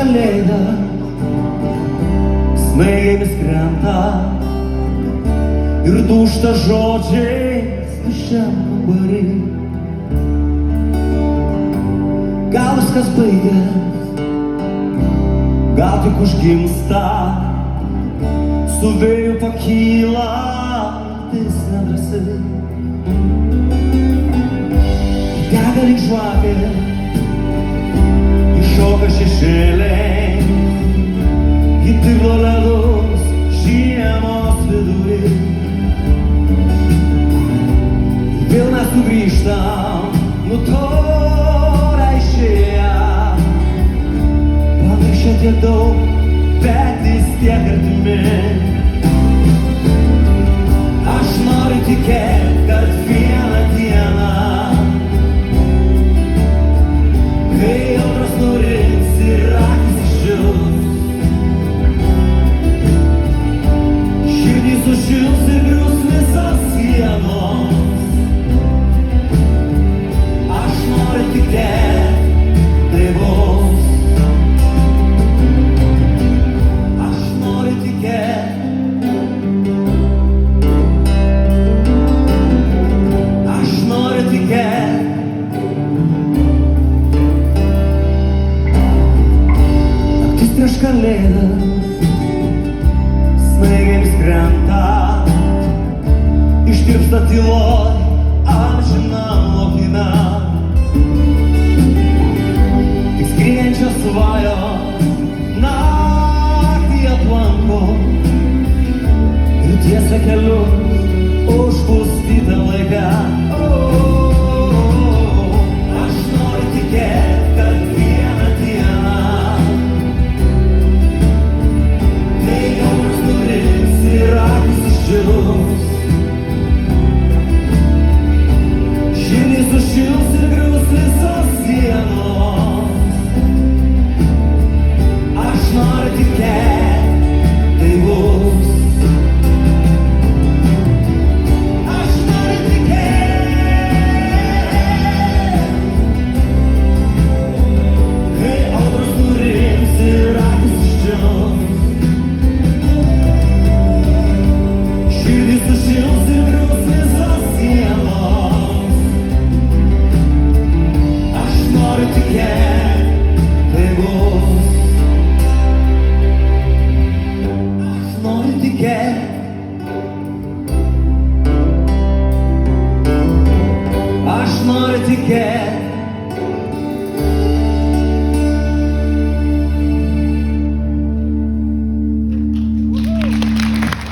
kalėda, smaigiais krenta ir dūžta žodžiais tuščiam kambarį. Gal viskas baigės, gal tik užgimsta, su vėju pakyla tais nedrąsiai. Dega lyg žvakė, iššoka šešėliai, į tirlo ledus žiemos vidurį. Vėl mes sugrįžtam, nutolę išėję, pamiršę tiek daug, bet vis tiek artimi. Aš noriu tikėti, kad vieną dieną, kai audros nurims ir akys išdžius, širdį sušils ir grius visas sienos. Aš noriu tikėti, tai bus. Aš noriu tikėti. Aš noriu tikėti. Naktis prieš kalėdas, smaigiais krenta, ištirpsta tyloj amžinam laukime. Tik skriejančios svajos naktį aplanko ir tiesia kelius užpustytą laiką. Aš noriu tikėti, kad vieną dieną, kai audros nurims ir akys išdžius, širdį sušils ir grius visos sienos. Aš noriu tikėti, tai bus. Aš noriu tikėti, kai audros nurims ir akys išdžius, širdį sušils ir grius visos sienos. Aš noriu tikėti, tai bus. Aš noriu tikėti. Aš noriu tikėti.